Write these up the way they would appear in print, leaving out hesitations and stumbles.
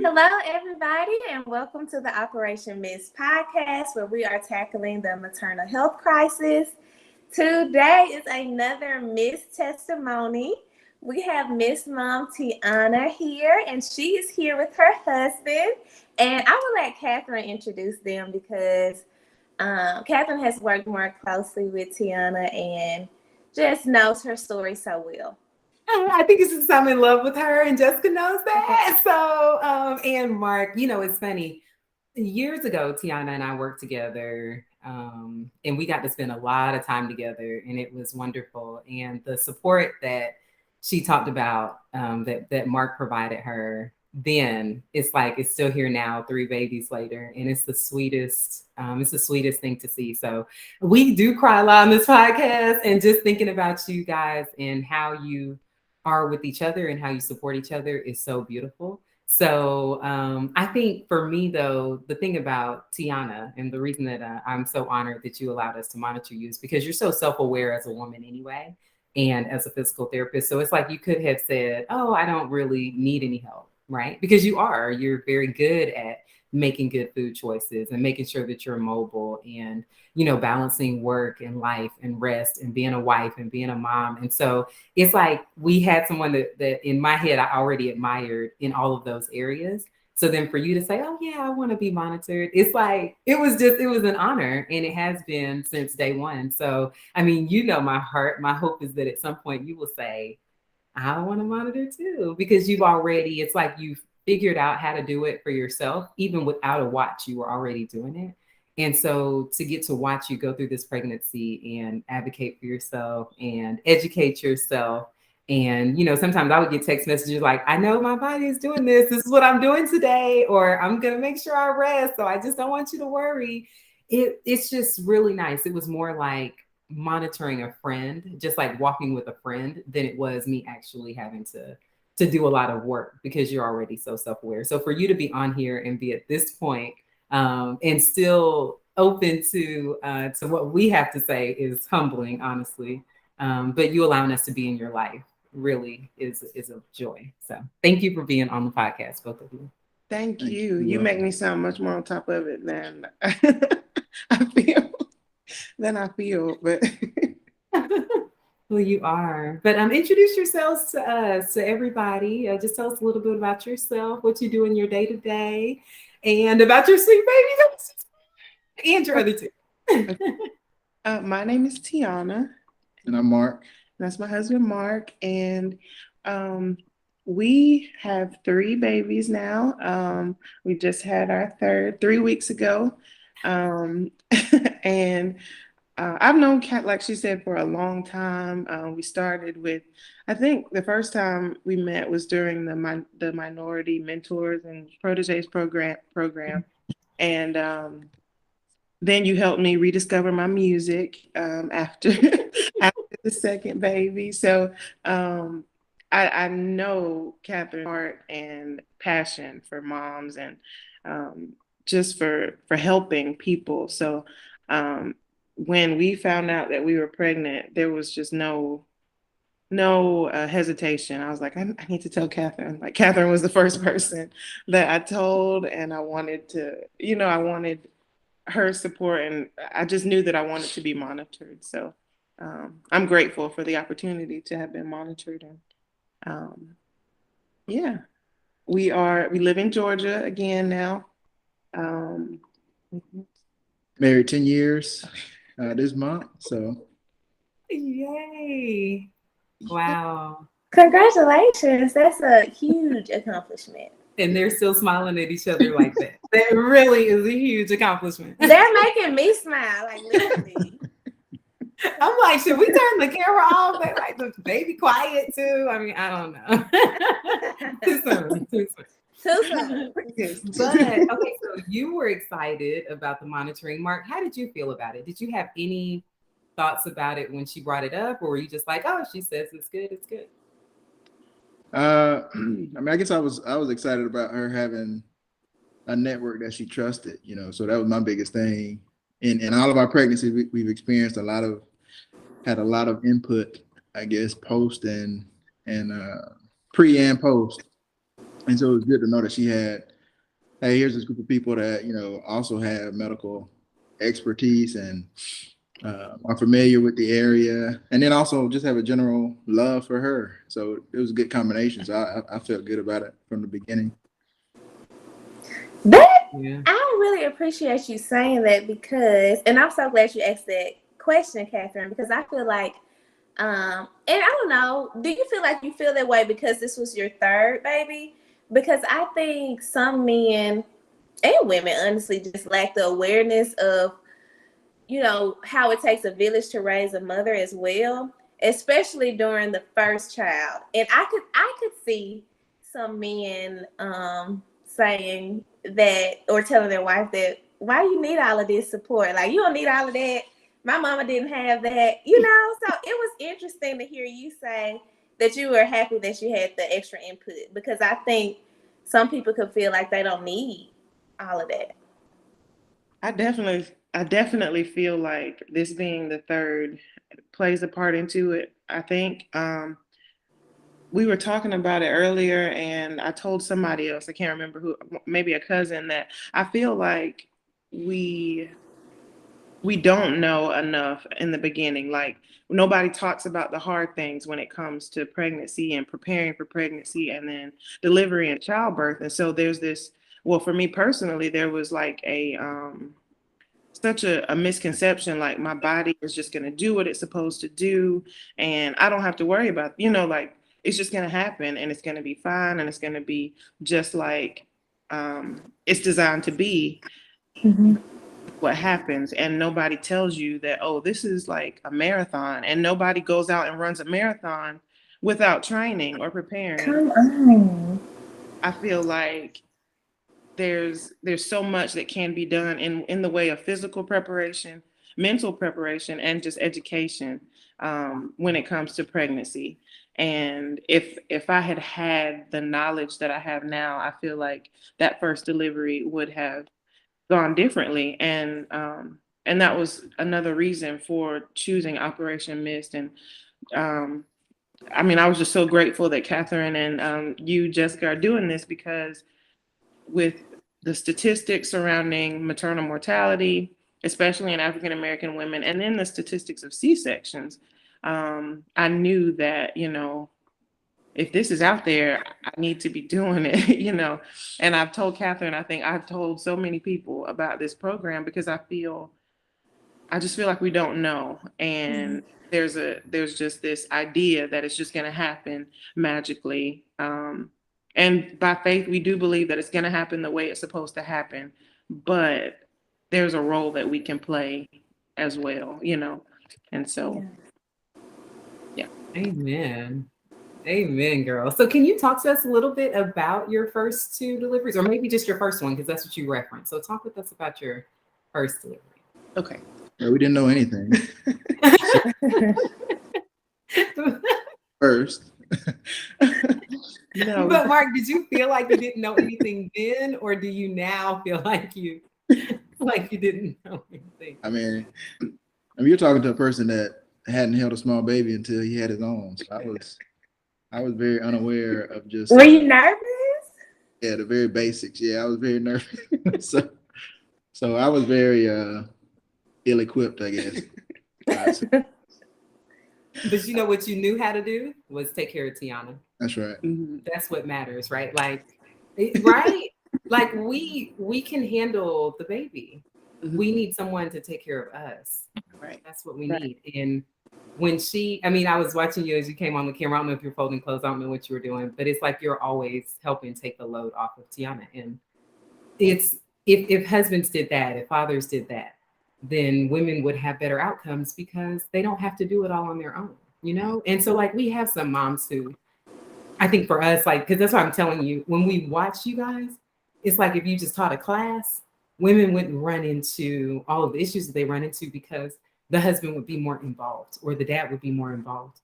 Hello, everybody, and welcome to the Operation M.I.S.T podcast, where we are tackling the maternal health crisis. Today is another Miss testimony. We have Miss Mom Tionna here, and she is here with her husband. And I will let Catherine introduce them because Catherine has worked more closely with Tionna and just knows her story so well. I think it's just I'm in love with her, and Jessica knows that. And Mark, it's funny. Years ago, Tionna and I worked together, and we got to spend a lot of time together, and it was wonderful. And the support that she talked about, that Mark provided her, then it's still here now, 3 babies later, and it's the sweetest. It's the sweetest thing to see. So we do cry a lot on this podcast, and just thinking about you guys and how you are with each other and how you support each other is so beautiful. So I think for me, though, the thing about Tionna and the reason that I'm so honored that you allowed us to monitor you is because you're so self-aware as a woman anyway, and as a physical therapist. So it's like you could have said, oh, I don't really need any help, right? Because you're very good at making good food choices and making sure that you're mobile and balancing work and life and rest and being a wife and being a mom. And so it's like we had someone that in my head I already admired in all of those areas. So then for you to say, oh yeah, I want to be monitored, it's like it was an honor, and it has been since day one. So I mean, my heart, my hope is that at some point you will say, I want to monitor too, because it's like you've figured out how to do it for yourself. Even without a watch, you were already doing it. And so to get to watch you go through this pregnancy and advocate for yourself and educate yourself. And, sometimes I would get text messages like, I know my body is doing this. This is what I'm doing today, or I'm going to make sure I rest. So I just don't want you to worry. It's just really nice. It was more like monitoring a friend, just like walking with a friend, than it was me actually having to do a lot of work, because you're already so self-aware. So for you to be on here and be at this point, and still open to what we have to say is humbling, honestly. But you allowing us to be in your life really is a joy. So thank you for being on the podcast, both of you. Thank you. You make me sound much more on top of it than I feel. But Well, you are. But introduce yourselves to us, to everybody. Just tell us a little bit about yourself, what you do in your day to day, and about your sweet baby and your other two. My name is Tionna. And I'm Mark. That's my husband, Mark. And we have 3 babies now. We just had our third 3 weeks ago. And I've known Kat, like she said, for a long time. We started with, I think the first time we met was during the Minority Mentors and Proteges program. And then you helped me rediscover my music after after the second baby. So I know Catherine's heart and passion for moms and just for helping people. So when we found out that we were pregnant, there was just no hesitation. I was like, I need to tell Catherine. Like, Catherine was the first person that I told, and I wanted to, I wanted her support, and I just knew that I wanted to be monitored. So I'm grateful for the opportunity to have been monitored. And yeah, we live in Georgia again now. Married 10 years this month. So Yay. Wow. Congratulations. That's a huge accomplishment. And they're still smiling at each other like that. That really is a huge accomplishment. They're making me smile, like literally. I'm like, should we turn the camera off? They like the baby quiet too. I mean, I don't know. Too soon. But okay, so you were excited about the monitoring. Mark, how did you feel about it? Did you have any thoughts about it when she brought it up, or were you just like, oh, she says it's good, it's good? I mean, I guess I was excited about her having a network that she trusted, so that was my biggest thing. In all of our pregnancies, we've experienced had a lot of input, I guess, post and pre and post. And so it was good to know that she had, hey, here's this group of people that, also have medical expertise and are familiar with the area, and then also just have a general love for her. So it was a good combination. So I felt good about it from the beginning. I really appreciate you saying that because, and I'm so glad you asked that question, Catherine, because I feel like, and I don't know, do you feel like you feel that way because this was your third baby? Because I think some men and women honestly just lack the awareness of, how it takes a village to raise a mother as well, especially during the first child. And I could see some men saying that, or telling their wife that, why you need all of this support? Like, you don't need all of that. My mama didn't have that, So it was interesting to hear you say that you were happy that you had the extra input, because I think some people could feel like they don't need all of that. I definitely feel like this being the third plays a part into it. I think we were talking about it earlier, and I told somebody else, I can't remember who, maybe a cousin, that I feel like we don't know enough in the beginning. Like, nobody talks about the hard things when it comes to pregnancy and preparing for pregnancy and then delivery and childbirth. And so there's this, well, for me personally, there was like such a misconception, like my body is just going to do what it's supposed to do, and I don't have to worry about, like it's just going to happen, and it's going to be fine, and it's going to be just like it's designed to be. Mm-hmm. What happens, and nobody tells you that, oh, this is like a marathon, and nobody goes out and runs a marathon without training or preparing. Come on. I feel like there's so much that can be done in the way of physical preparation, mental preparation, and just education when it comes to pregnancy. And if I had the knowledge that I have now, I feel like that first delivery would have gone differently. And that was another reason for choosing Operation M.I.S.T. And I was just so grateful that Catherine and you, Jessica, are doing this, because with the statistics surrounding maternal mortality, especially in African American women, and then the statistics of C-sections, I knew that, if this is out there, I need to be doing it, And I've told Catherine, I think I've told so many people about this program, because I just feel like we don't know. And there's just this idea that it's just going to happen magically. And by faith, we do believe that it's going to happen the way it's supposed to happen. But there's a role that we can play as well, And so, yeah. Amen. Amen, girl. So can you talk to us a little bit about your first two deliveries, or maybe just your first one, because that's what you referenced. So talk with us about your first delivery. Okay. Yeah, we didn't know anything. First. No. But Mark, did you feel like you didn't know anything then, or do you now feel like you didn't know anything? I mean, you're talking to a person that hadn't held a small baby until he had his own. So I was very unaware of just. Were you nervous? Yeah, the very basics. Yeah, I was very nervous. so I was very ill-equipped, I guess. But you know what you knew how to do was take care of Tionna. That's right. Mm-hmm. That's what matters, right? Like, right? Like we can handle the baby. Mm-hmm. We need someone to take care of us. Right. That's what we need. And when I was watching you as you came on the camera. I don't know if you're folding clothes. I don't know what you were doing, but it's like you're always helping take the load off of Tionna. And it's if husbands did that, if fathers did that, then women would have better outcomes, because they don't have to do it all on their own, And so like we have some moms who, I think for us, like, because that's what I'm telling you, when we watch you guys, it's like if you just taught a class, women wouldn't run into all of the issues that they run into, because the husband would be more involved or the dad would be more involved.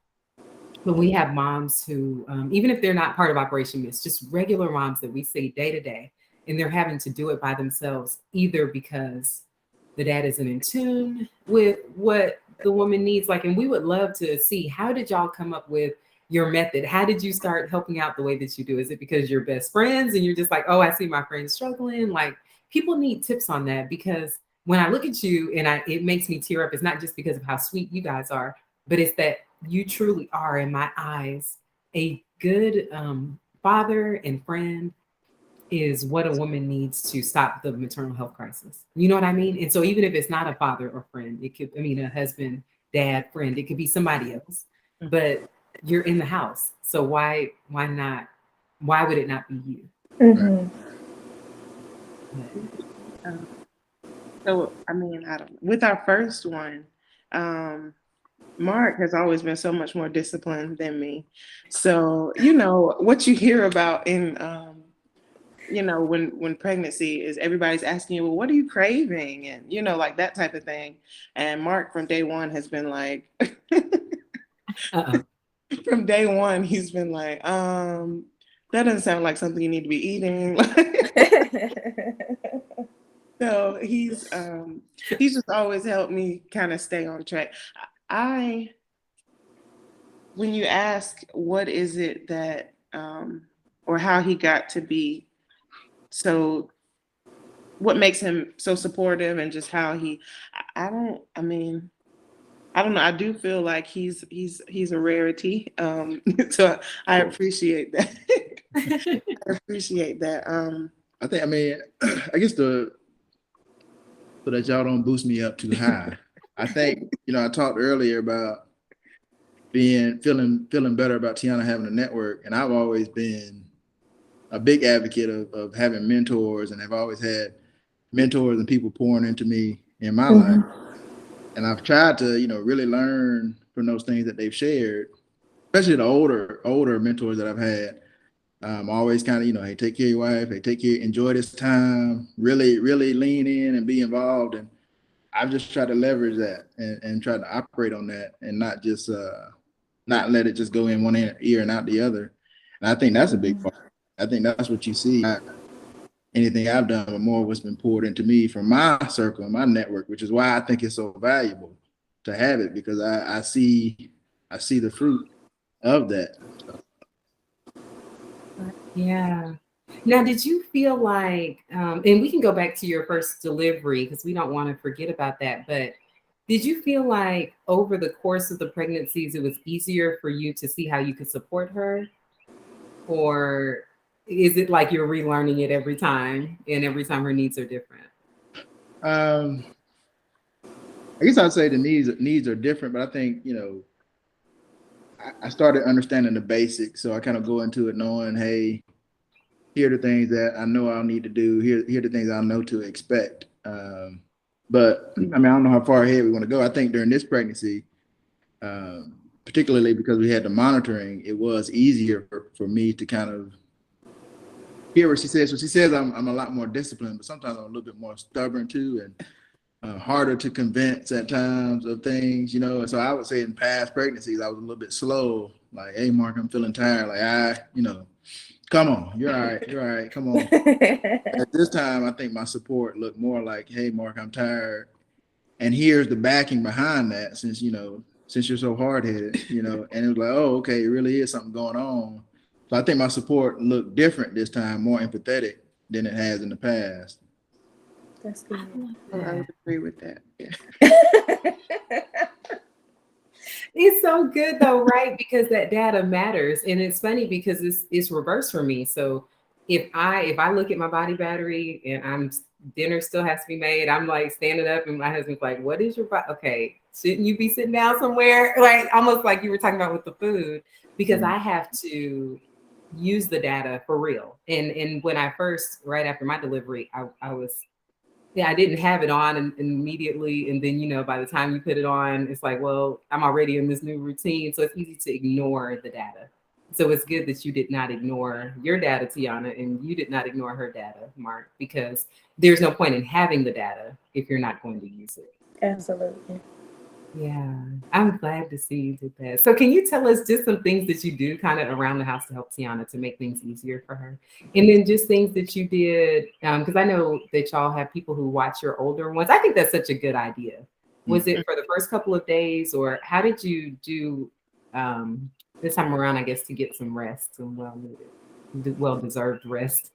But we have moms who, even if they're not part of Operation M.I.S.T, just regular moms that we see day to day, and they're having to do it by themselves, either because the dad isn't in tune with what the woman needs. Like, and we would love to see, how did y'all come up with your method? How did you start helping out the way that you do? Is it because you're best friends and you're just like, oh, I see my friends struggling? Like, people need tips on that, because when I look at you and it makes me tear up. It's not just because of how sweet you guys are, but it's that you truly are, in my eyes, a good father and friend is what a woman needs to stop the maternal health crisis. You know what I mean? And so even if it's not a father or friend, it could, I mean, a husband, dad, friend, it could be somebody else, but you're in the house. So why not? Why would it not be you? Mm-hmm. So, I mean, I don't know. With our first one, Mark has always been so much more disciplined than me. So, you know, what you hear about in, you know, when pregnancy is everybody's asking you, well, what are you craving? And, you know, like that type of thing. And Mark from day one has been like, from day one, he's been like, that doesn't sound like something you need to be eating. So he's just always helped me kind of stay on track. When you ask what is it that or how he got to be so, what makes him so supportive, and just how I don't know. I do feel like he's a rarity. So I appreciate that. I appreciate that. I think, I mean, I guess so that y'all don't boost me up too high. I think, you know, I talked earlier about feeling better about Tionna having a network, and I've always been a big advocate of having mentors, and I've always had mentors and people pouring into me in my life. And I've tried to, you know, really learn from those things that they've shared, especially the older mentors that I've had. Always kind of, you know, hey, take care of your wife, hey, enjoy this time, really lean in and be involved. And I've just tried to leverage that and try to operate on that, and not just not let it just go in one ear and out the other. And I think that's a big part. I think that's what you see. Anything I've done, but more of what's been poured into me from my circle and my network, which is why I think it's so valuable to have it, because I see the fruit of that. Yeah. Now, did you feel like, and we can go back to your first delivery because we don't want to forget about that, but did you feel like over the course of the pregnancies, it was easier for you to see how you could support her? Or is it like you're relearning it every time, and every time her needs are different? I guess I'd say the needs are different, but I think, you know, I started understanding the basics. So I kind of go into it knowing, hey, here are the things that I know I'll need to do. Here are the things I know to expect. But I mean, I don't know how far ahead we want to go. I think during this pregnancy, particularly because we had the monitoring, it was easier for me to kind of hear what she says. So she says I'm a lot more disciplined, but sometimes I'm a little bit more stubborn too, and harder to convince at times of things, you know. And so I would say in past pregnancies, I was a little bit slow. Like, hey, Mark, I'm feeling tired. Like, you know, come on, you're all right, come on. At this time, I think my support looked more like, hey, Mark, I'm tired. And here's the backing behind that, since you're so hard-headed, you know. And it was like, oh, okay, it really is something going on. So I think my support looked different this time, more empathetic than it has in the past. That's good. I would agree with that. Yeah. It's so good though, right? Because that data matters. And it's funny because it's reversed for me. So if I look at my body battery and dinner still has to be made, I'm like standing up and my husband's like, what is your body? Okay, shouldn't you be sitting down somewhere? Like almost like you were talking about with the food, because I have to use the data for real. And when I first, right after my delivery, I didn't have it on and immediately. And then, you know, by the time you put it on, it's like, well, I'm already in this new routine. So it's easy to ignore the data. So it's good that you did not ignore your data, Tionna, and you did not ignore her data, Mark, because there's no point in having the data if you're not going to use it. Absolutely. Yeah, I'm glad to see you did that. So can you tell us just some things that you do kind of around the house to help Tionna to make things easier for her? And then just things that you did, because I know that y'all have people who watch your older ones. I think that's such a good idea. Was it for the first couple of days, or how did you do this time around, I guess, to get some rest, some well-deserved rest.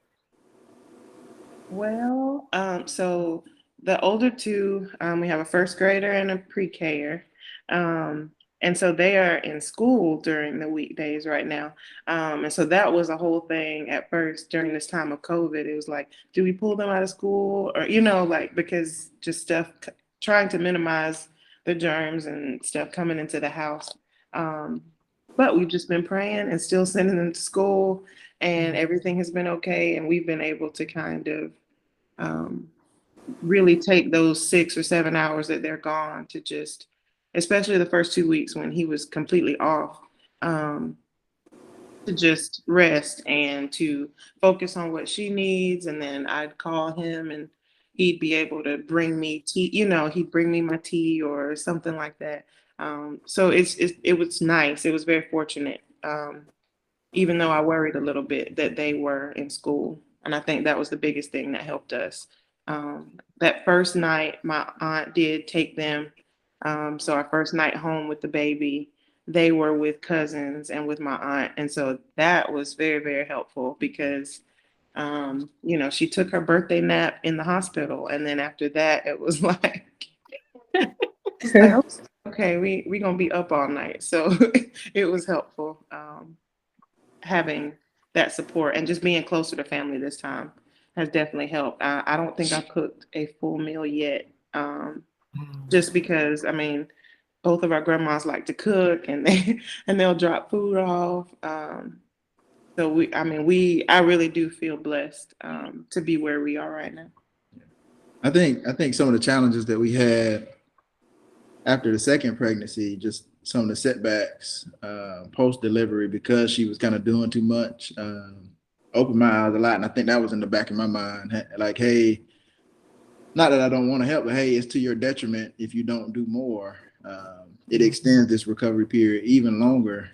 Well, so the older two, we have a first grader and a pre-Ker. And so they are in school during the weekdays right now. And so that was a whole thing at first during this time of COVID. It was like, do we pull them out of school? Or, like, because just trying to minimize the germs and stuff coming into the house. But we've just been praying and still sending them to school, and everything has been okay. And we've been able to kind of really take those 6 or 7 hours that they're gone to just, especially the first 2 weeks when he was completely off, to just rest and to focus on what she needs. And then I'd call him and he'd be able to bring me tea, he'd bring me my tea or something like that. So it was nice. It was very fortunate. Even though I worried a little bit that they were in school. And I think that was the biggest thing that helped us. That first night, my aunt did take them. So our first night home with the baby, they were with cousins and with my aunt. And so that was very, very helpful because, she took her birthday nap in the hospital. And then after that, it was like, okay, we're going to be up all night. So it was helpful. Having that support and just being closer to family this time has definitely helped. I don't think I've cooked a full meal yet, just because both of our grandmas like to cook and they'll drop food off. So I really do feel blessed to be where we are right now. I think some of the challenges that we had after the second pregnancy, just some of the setbacks post delivery, because she was kind of doing too much, opened my eyes a lot. And I think that was in the back of my mind, like, hey, not that I don't want to help, but hey, it's to your detriment if you don't do more. It extends this recovery period even longer.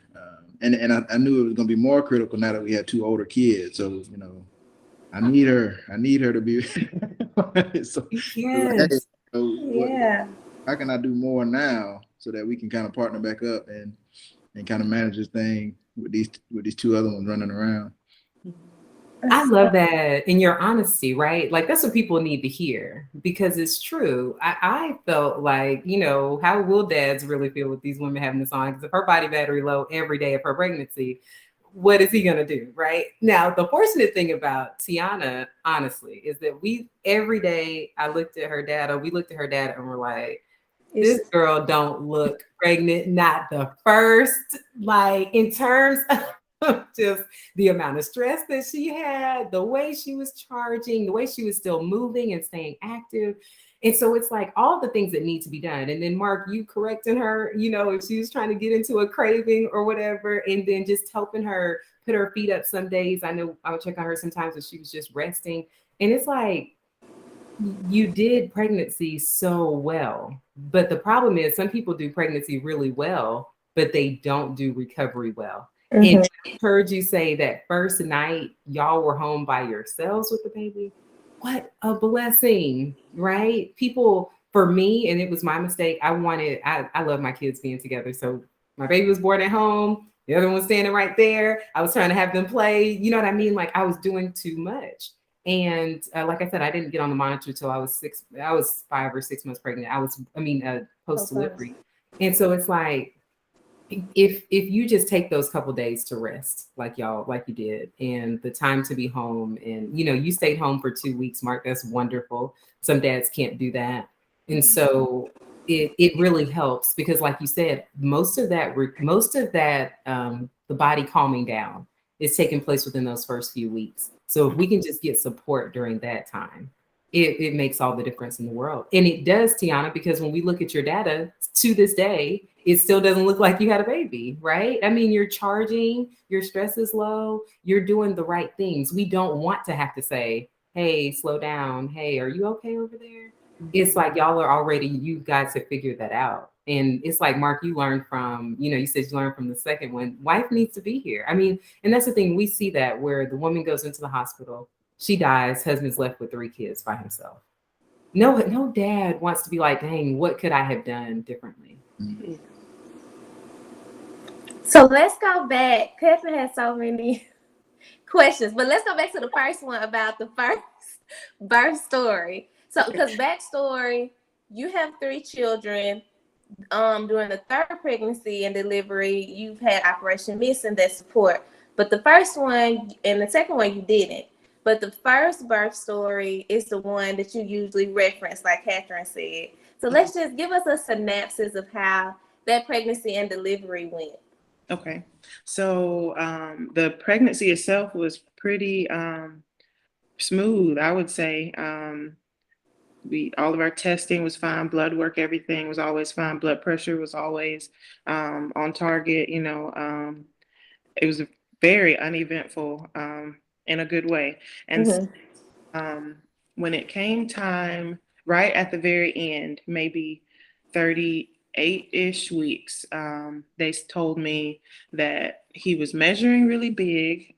And I knew it was going to be more critical now that we had 2 older kids. So, I need her to be. So, Yes. Yeah. How can I do more now so that we can kind of partner back up and kind of manage this thing with these 2 other ones running around? I love that in your honesty, right? Like that's what people need to hear because it's true. I felt like, how will dads really feel with these women having this on? Because if her body battery low every day of her pregnancy, what is he going to do? Right now, the fortunate thing about Tionna, honestly, is that every day we looked at her data and we're like, this girl don't look pregnant, not the first, like in terms of just the amount of stress that she had, the way she was charging, the way she was still moving and staying active. And so it's like all the things that need to be done. And then Mark, you correcting her, if she was trying to get into a craving or whatever, and then just helping her put her feet up some days. I know I would check on her sometimes when she was just resting. And it's like, you did pregnancy so well. But the problem is some people do pregnancy really well, but they don't do recovery well. Mm-hmm. And I heard you say that first night y'all were home by yourselves with the baby. What a blessing, right? People, for me, and it was my mistake, I love my kids being together. So my baby was born at home. The other one was standing right there. I was trying to have them play. You know what I mean? Like I was doing too much. And like I said, I didn't get on the monitor till I was 5 or 6 months pregnant. Post-delivery. And so it's like, if you just take those couple days to rest, like you did, and the time to be home, and you stayed home for 2 weeks, Mark, that's wonderful. Some dads can't do that. And so it really helps because like you said, most of that, the body calming down is taking place within those first few weeks. So if we can just get support during that time, it makes all the difference in the world. And it does, Tionna, because when we look at your data to this day, it still doesn't look like you had a baby, right? I mean, you're charging, your stress is low, you're doing the right things. We don't want to have to say, hey, slow down. Hey, are you okay over there? It's like you guys have figured that out. And it's like, Mark, you learned from, you said you learned from the second one. Wife needs to be here. I mean, and that's the thing. We see that where the woman goes into the hospital, she dies, husband's left with 3 kids by himself. No dad wants to be like, dang, what could I have done differently? So let's go back. Pepper has so many questions, but let's go back to the first one about the first birth story. So, because backstory, you have 3 children. During the third pregnancy and delivery, you've had Operation M.I.S.T and that support. But the first one and the second one, you didn't. But the first birth story is the one that you usually reference, like Catherine said. So let's just give us a synopsis of how that pregnancy and delivery went. Okay. So the pregnancy itself was pretty smooth, I would say. All of our testing was fine, blood work, everything was always fine. Blood pressure was always on target, it was very uneventful in a good way. And when it came time, right at the very end, maybe 38-ish weeks, they told me that he was measuring really big.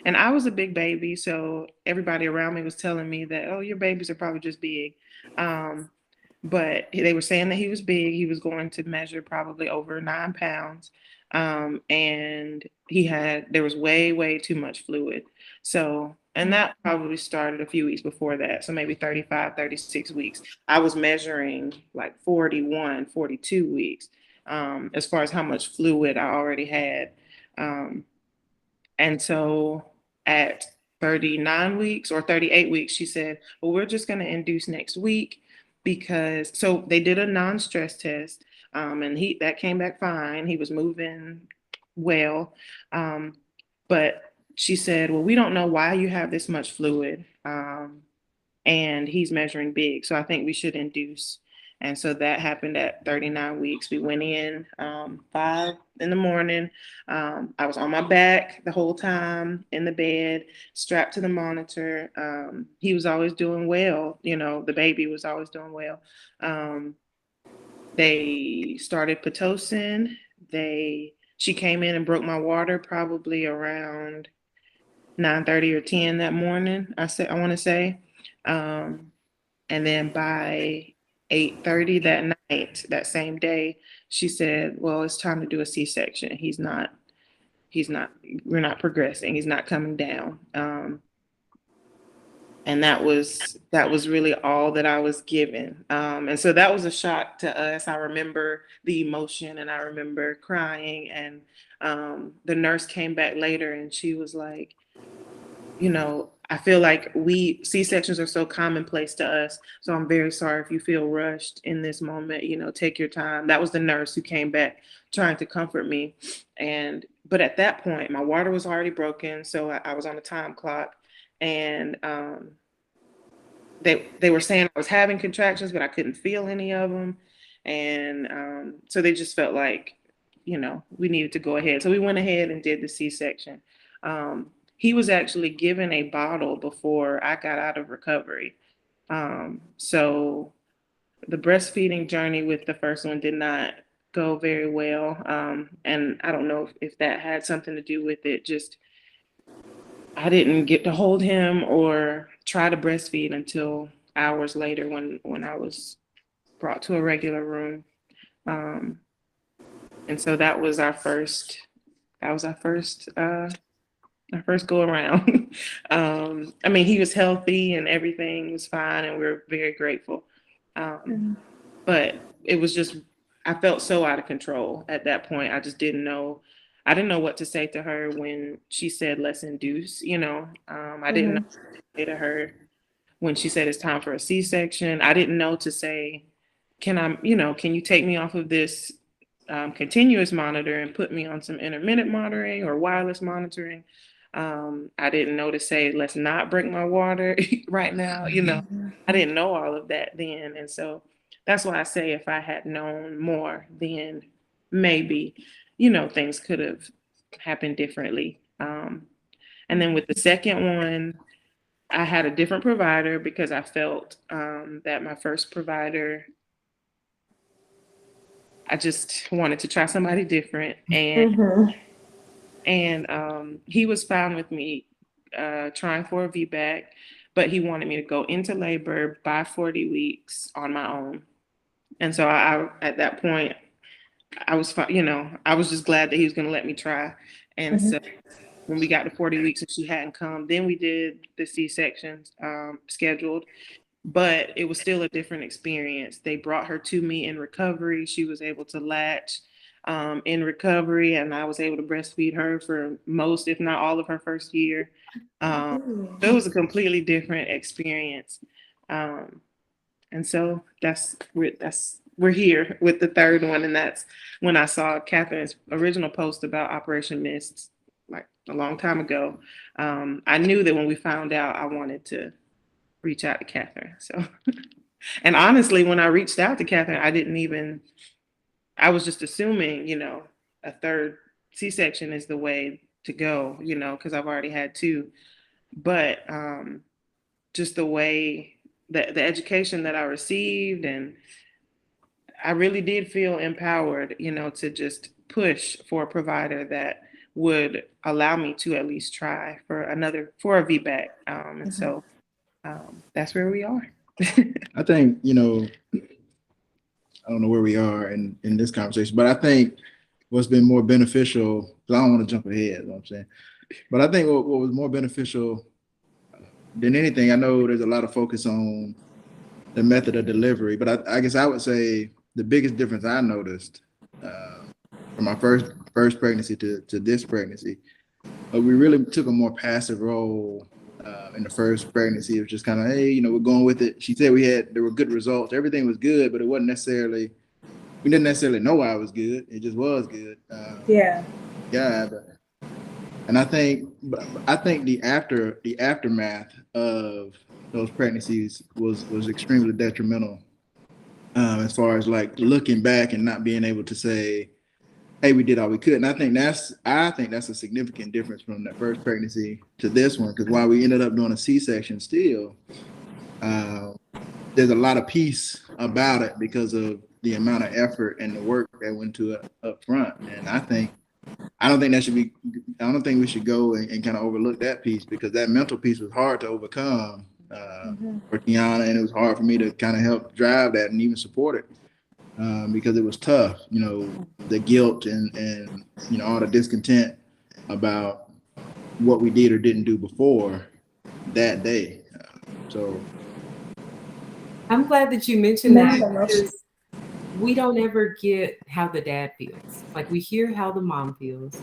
And I was a big baby, so everybody around me was telling me that, oh, your babies are probably just big. But they were saying that he was big. He was going to measure probably over 9 pounds. And there was way, way too much fluid. So, and that probably started a few weeks before that. So maybe 35, 36 weeks. I was measuring like 41, 42 weeks, as far as how much fluid I already had. And so at 39 weeks or 38 weeks, she said, well, we're just going to induce next week so they did a non-stress test, and that came back fine. He was moving well. But she said, well, we don't know why you have this much fluid. And he's measuring big. So I think we should induce. And so that happened at 39 weeks. We went in 5 in the morning. I was on my back the whole time in the bed, strapped to the monitor. He was always doing well. The baby was always doing well. They started Pitocin. She came in and broke my water probably around 9:30 or 10 that morning, I want to say. And then by 8:30 that night, that same day, she said, well, it's time to do a C-section. We're not progressing. He's not coming down. And that was really all that I was given. And so that was a shock to us. I remember the emotion and I remember crying, and the nurse came back later and she was like, I feel like C-sections are so commonplace to us. So I'm very sorry if you feel rushed in this moment, take your time. That was the nurse who came back trying to comfort me. But at that point, my water was already broken. So I was on a time clock, and they were saying I was having contractions, but I couldn't feel any of them. And so they just felt like, we needed to go ahead. So we went ahead and did the C-section. He was actually given a bottle before I got out of recovery. So the breastfeeding journey with the first one did not go very well. And I don't know if that had something to do with it. Just, I didn't get to hold him or try to breastfeed until hours later when I was brought to a regular room. And so that was our first go around. I mean, he was healthy and everything was fine, and we're very grateful. But it was just, I felt so out of control at that point. I didn't know what to say to her when she said, let's induce, I didn't know what to say to her when she said it's time for a C-section. I didn't know to say, can you take me off of this continuous monitor and put me on some intermittent monitoring or wireless monitoring. I didn't know to say, let's not break my water right now. I didn't know all of that then. And so that's why I say if I had known more, then maybe, things could have happened differently. And then with the second one, I had a different provider because I felt that my first provider, I just wanted to try somebody different. And he was fine with me trying for a VBAC, but he wanted me to go into labor by 40 weeks on my own. And so I at that point, I was fine, I was just glad that he was going to let me try. And so when we got to 40 weeks and she hadn't come, then we did the C-sections scheduled, but it was still a different experience. They brought her to me in recovery. She was able to latch in recovery, and I was able to breastfeed her for most, if not all, of her first year. So it was a completely different experience. And so we're here with the third one, and that's when I saw Catherine's original post about Operation M.I.S.T, like a long time ago. I knew that when we found out, I wanted to reach out to Catherine. So, and honestly, when I reached out to Catherine, I was just assuming, a third C-section is the way to go, because I've already had two. But just the way the education that I received, and I really did feel empowered, to just push for a provider that would allow me to at least try for a VBAC. And so that's where we are. I think, I don't know where we are in this conversation, but I think what's been more beneficial, because I don't want to jump ahead, you know what I'm saying? But I think what was more beneficial than anything, I know there's a lot of focus on the method of delivery, but I guess I would say the biggest difference I noticed from my first pregnancy to this pregnancy, we really took a more passive role in the first pregnancy. It was just kind of, hey, we're going with it. She said there were good results. Everything was good, but it wasn't necessarily, we didn't necessarily know why it was good. It just was good. Yeah. And I think the aftermath of those pregnancies was extremely detrimental as far as like looking back and not being able to say, hey, we did all we could. And I think that's a significant difference from that first pregnancy to this one, because while we ended up doing a C-section still, there's a lot of peace about it because of the amount of effort and the work that went to it up front. And I don't think we should go and kind of overlook that piece, because that mental piece was hard to overcome for Tionna, and it was hard for me to kind of help drive that and even support it. Because it was tough, the guilt and all the discontent about what we did or didn't do before that day. So I'm glad that you mentioned that, because we don't ever get how the dad feels. Like, we hear how the mom feels,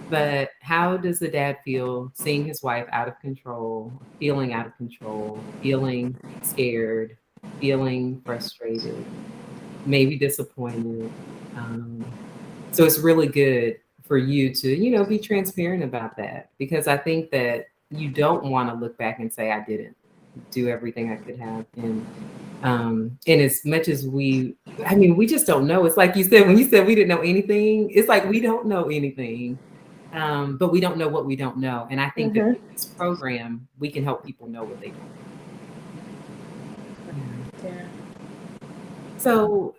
but how does the dad feel seeing his wife out of control, feeling out of control, feeling scared, feeling frustrated, maybe disappointed. So it's really good for you to, be transparent about that, because I think that you don't want to look back and say, I didn't do everything I could have. And as much as we just don't know. It's like you said, when you said we didn't know anything, it's like we don't know anything, but we don't know what we don't know. And I think that with this program, we can help people know what they don't know. Yeah. So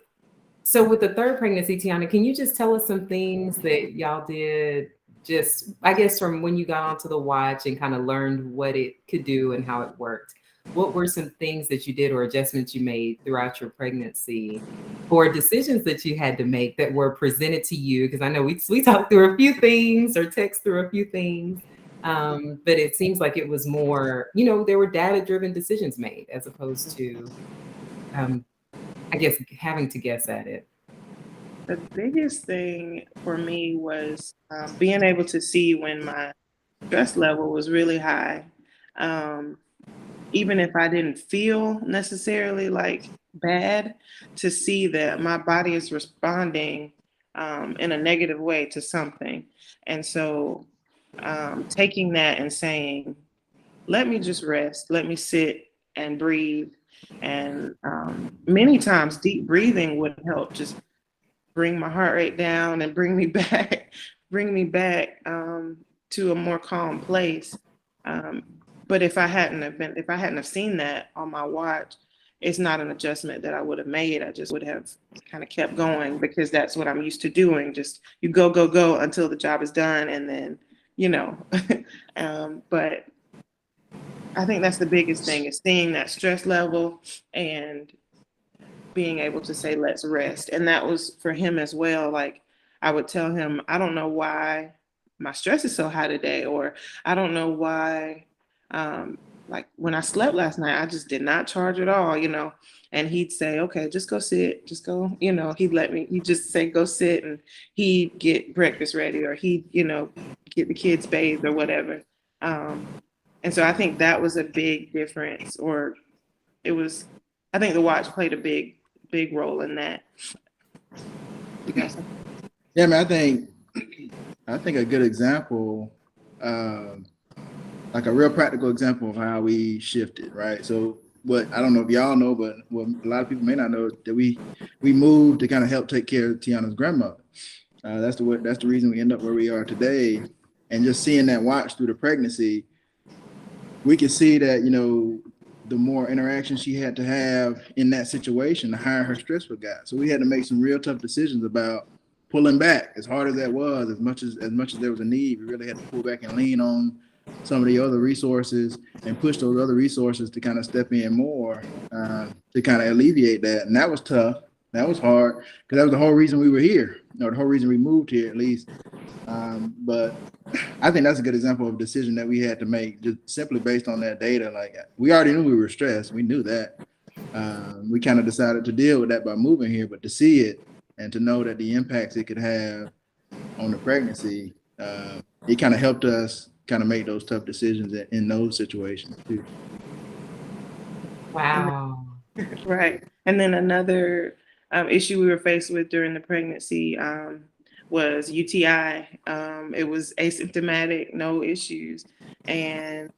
with the third pregnancy, Tionna, can you just tell us some things that y'all did, just, I guess, from when you got onto the watch and kind of learned what it could do and how it worked? What were some things that you did or adjustments you made throughout your pregnancy, or decisions that you had to make that were presented to you? Because I know we talked through a few things or text through a few things, but it seems like it was more, there were data-driven decisions made as opposed to, I guess, having to guess at it. The biggest thing for me was being able to see when my stress level was really high. Even if I didn't feel necessarily like bad, to see that my body is responding in a negative way to something. And so taking that and saying, let me just rest, let me sit and breathe. And many times deep breathing would help just bring my heart rate down and bring me back to a more calm place. But if I hadn't have seen that on my watch, it's not an adjustment that I would have made. I just would have kind of kept going, because that's what I'm used to doing. Just you go until the job is done, and then, but I think that's the biggest thing, is seeing that stress level and being able to say, let's rest. And that was for him as well. Like, I would tell him, I don't know why my stress is so high today, or I don't know why, like when I slept last night, I just did not charge at all, and he'd say, okay, just go sit, just go, he'd just say, go sit, and he'd get breakfast ready, or he'd, get the kids bathed or whatever. And so I think that was a big difference, or I think the watch played a big role in that. You guys? Yeah, man, I think a good example, like a real practical example of how we shifted, right? So what, I don't know if y'all know, but what a lot of people may not know, that we moved to kind of help take care of Tionna's grandmother. That's the reason we end up where we are today. And just seeing that watch through the pregnancy, we could see that, the more interaction she had to have in that situation, the higher her stress would got. So we had to make some real tough decisions about pulling back. As hard as that was, as much as there was a need, we really had to pull back and lean on some of the other resources and push those other resources to kind of step in more, to kind of alleviate that. And that was tough. That was hard, because that was the whole reason we were here, or the whole reason we moved here, at least. But I think that's a good example of a decision that we had to make, just simply based on that data. Like, we already knew we were stressed. We knew that. We kind of decided to deal with that by moving here, but to see it and to know that the impacts it could have on the pregnancy, it kind of helped us kind of make those tough decisions in those situations too. Wow. Right. And then another issue we were faced with during the pregnancy was UTI. It was asymptomatic, no issues. And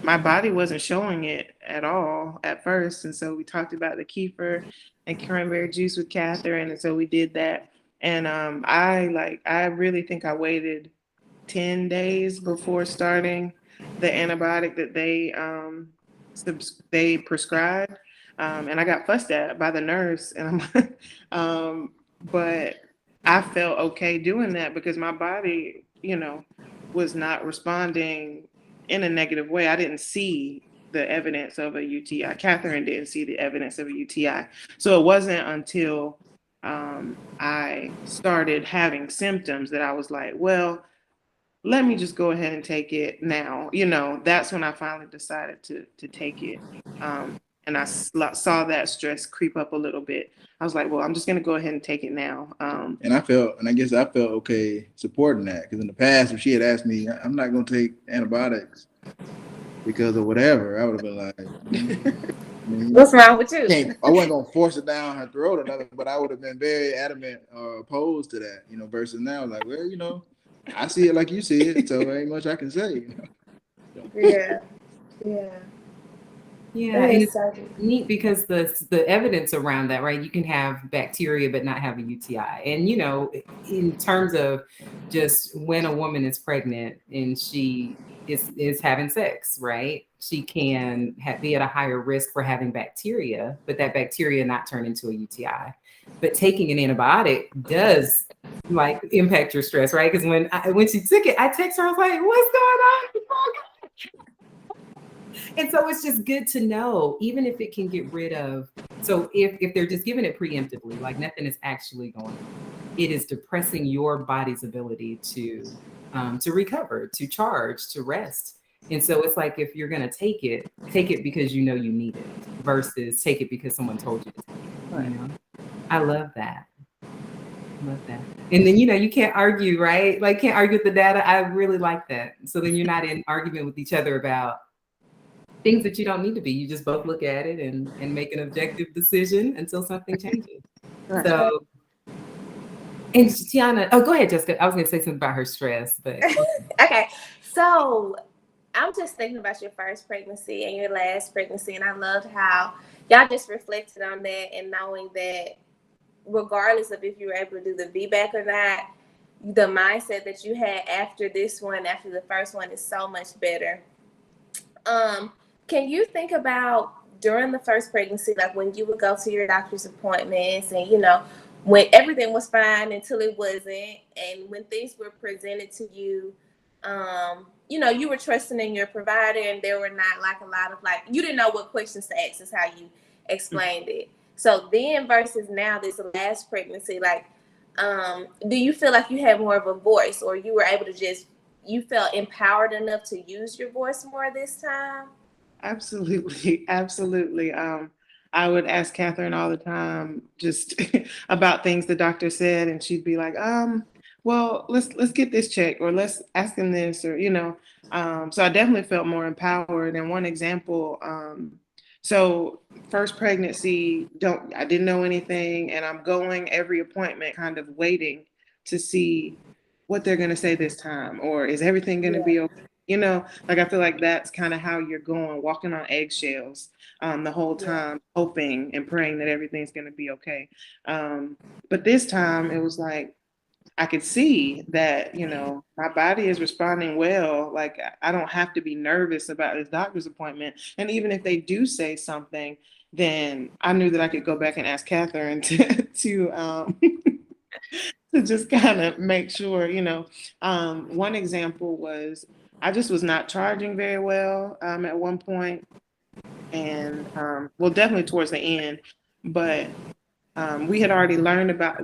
my body wasn't showing it at all at first. And so we talked about the kefir and cranberry juice with Catherine. And so we did that. And I really think I waited 10 days before starting the antibiotic that they prescribed. And I got fussed at by the nurse, and but I felt okay doing that because my body, was not responding in a negative way. I didn't see the evidence of a UTI. Catherine didn't see the evidence of a UTI. So it wasn't until I started having symptoms that I was like, well, let me just go ahead and take it now. That's when I finally decided to take it. And I saw that stress creep up a little bit. I was like, well, I'm just going to go ahead and take it now. And I guess I felt okay supporting that, because in the past, if she had asked me, I'm not going to take antibiotics because of whatever, I would have been like, what's wrong with you? I wasn't going to force it down her throat or nothing, but I would have been very adamant or opposed to that, versus now, like, well, I see it like you see it, so there ain't much I can say. Yeah. Yeah, and it's neat because the evidence around that, right? You can have bacteria but not have a UTI. And, in terms of just when a woman is pregnant and she is having sex, right? She can be at a higher risk for having bacteria, but that bacteria not turn into a UTI. But taking an antibiotic does impact your stress, right? Because when she took it, I text her, I was like, what's going on? And so it's just good to know, even if it can get rid of, so if they're just giving it preemptively, like nothing is actually going on, it is depressing your body's ability to recover, to charge, to rest. And so it's like, if you're going to take it because you need it versus take it because someone told you to take it. I love that. And then, you can't argue, right? Like, can't argue with the data. I really like that. So then you're not in argument with each other about things that you don't need to be. You just both look at it and make an objective decision until something changes. Right. So, and Tionna, go ahead, Jessica. I was going to say something about her stress, but. Okay. So I'm just thinking about your first pregnancy and your last pregnancy, and I loved how y'all just reflected on that and knowing that regardless of if you were able to do the VBAC or not, the mindset that you had after this one, after the first one, is so much better. Can you think about during the first pregnancy, like when you would go to your doctor's appointments and, when everything was fine until it wasn't, and when things were presented to you, you were trusting in your provider and there were not a lot of you didn't know what questions to ask, is how you explained it. So then versus now, this last pregnancy, like, do you feel like you had more of a voice, or you were able to you felt empowered enough to use your voice more this time? Absolutely, absolutely. I would ask Catherine all the time just about things the doctor said, and she'd be like, well, let's get this checked, or let's ask him this, or so I definitely felt more empowered. And one example, so first pregnancy, I didn't know anything, and I'm going every appointment kind of waiting to see what they're gonna say this time, or is everything gonna be okay? Like I feel like that's kind of how you're going, walking on eggshells the whole time, hoping and praying that everything's going to be okay. But this time it was like, I could see that, my body is responding well. Like I don't have to be nervous about this doctor's appointment. And even if they do say something, then I knew that I could go back and ask Catherine to to just kind of make sure, one example was I just was not charging very well at one point, and well, definitely towards the end, but we had already learned about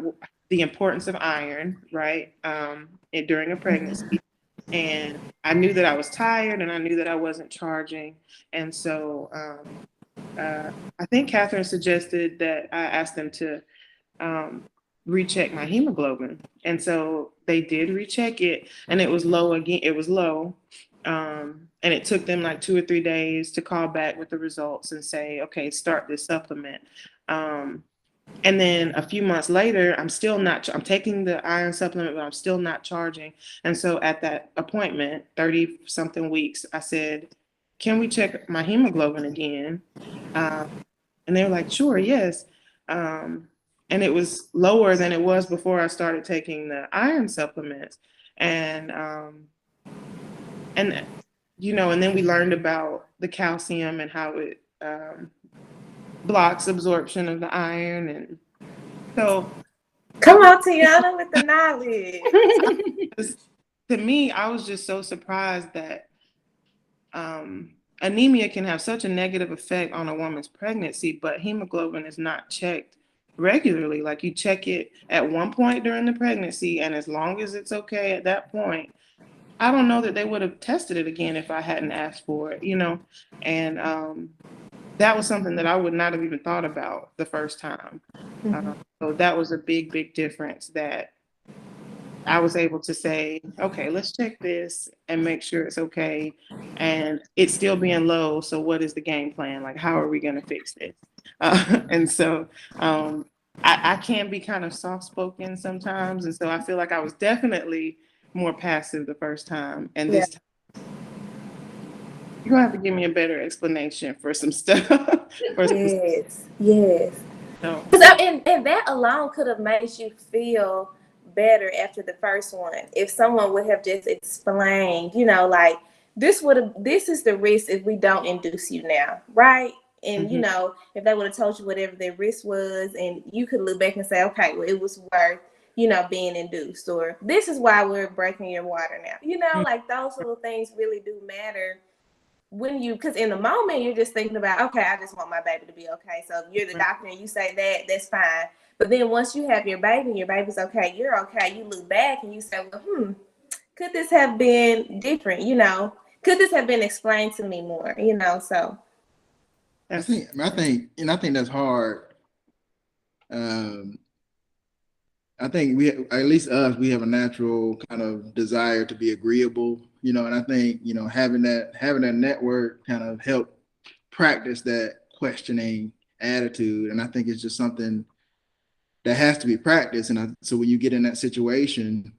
the importance of iron, right, during a pregnancy, and I knew that I was tired, and I knew that I wasn't charging, and so I think Catherine suggested that I ask them to recheck my hemoglobin. And so they did recheck it, and it was low again. It was low. And it took them like 2 or 3 days to call back with the results and say, okay, start this supplement. And then a few months later, I'm taking the iron supplement, but I'm still not charging. And so at that appointment, 30 something weeks, I said, can we check my hemoglobin again? And they were like, sure, yes. And it was lower than it was before I started taking the iron supplements. And and then we learned about the calcium and how it blocks absorption of the iron. And so come on, Tionna, with the knowledge. To me, I was just so surprised that anemia can have such a negative effect on a woman's pregnancy, but hemoglobin is not checked regularly. Like you check it at one point during the pregnancy, and as long as it's okay at that point, I don't know that they would have tested it again if I hadn't asked for it, and that was something that I would not have even thought about the first time. So that was a big, big difference, that I was able to say, okay, let's check this and make sure it's okay. And it's still being low. So what is the game plan? Like, how are we going to fix this? And so I can be kind of soft-spoken sometimes. And so I feel like I was definitely more passive the first time. And this time, you're going to have to give me a better explanation for some stuff. Yes. So. And that alone could have made you feel better after the first one if someone would have just explained, like this is the risk if we don't induce you now, right? And if they would have told you whatever their risk was, and you could look back and say, okay, well, it was worth being induced, or this is why we're breaking your water now, like those little things really do matter because in the moment you're just thinking about, okay, I just want my baby to be okay. So if you're the doctor and you say that's fine. But then once you have your baby and your baby's okay, you're okay, you look back and you say, well, could this have been different? Could this have been explained to me more? So I think that's hard. I think at least we have a natural kind of desire to be agreeable, and I think, having that network kind of help practice that questioning attitude. And I think it's just something that has to be practiced. And so when you get in that situation,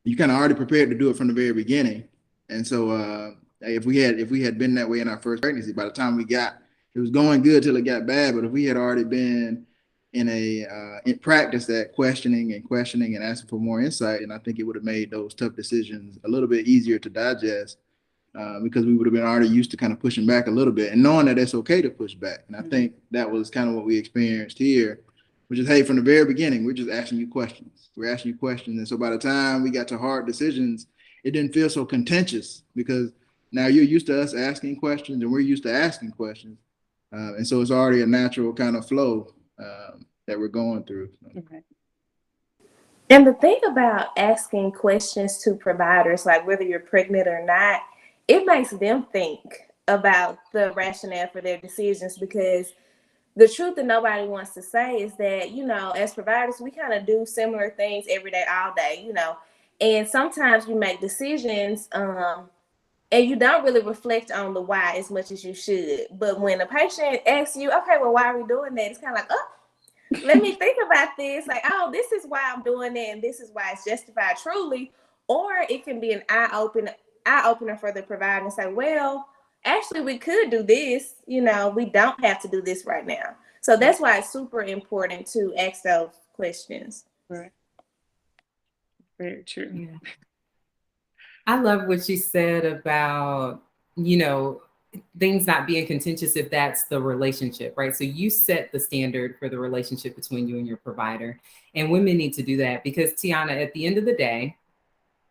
you kind of already prepared to do it from the very beginning. And so if we had been that way in our first pregnancy, by the time it was going good till it got bad. But if we had already been in practice that questioning and asking for more insight, and I think it would have made those tough decisions a little bit easier to digest, because we would have been already used to kind of pushing back a little bit and knowing that it's okay to push back. And I think that was kind of what we experienced here, which is, hey, from the very beginning, we're just asking you questions. We're asking you questions. And so by the time we got to hard decisions, it didn't feel so contentious, because now you're used to us asking questions and we're used to asking questions. And so it's already a natural kind of flow that we're going through. Okay. And the thing about asking questions to providers, like whether you're pregnant or not, it makes them think about the rationale for their decisions, because the truth that nobody wants to say is that, as providers, we kind of do similar things every day, all day, and sometimes you make decisions and you don't really reflect on the why as much as you should. But when a patient asks you, okay, well, why are we doing that? It's kind of like, oh, let me think about this. Like, oh, this is why I'm doing it, and this is why it's justified truly. Or it can be an eye opener for the provider and say, well, actually, we could do this. We don't have to do this right now. So that's why it's super important to ask those questions. Right. Very true. Yeah. I love what you said about, things not being contentious if that's the relationship, right? So you set the standard for the relationship between you and your provider. And women need to do that because, Tionna, at the end of the day,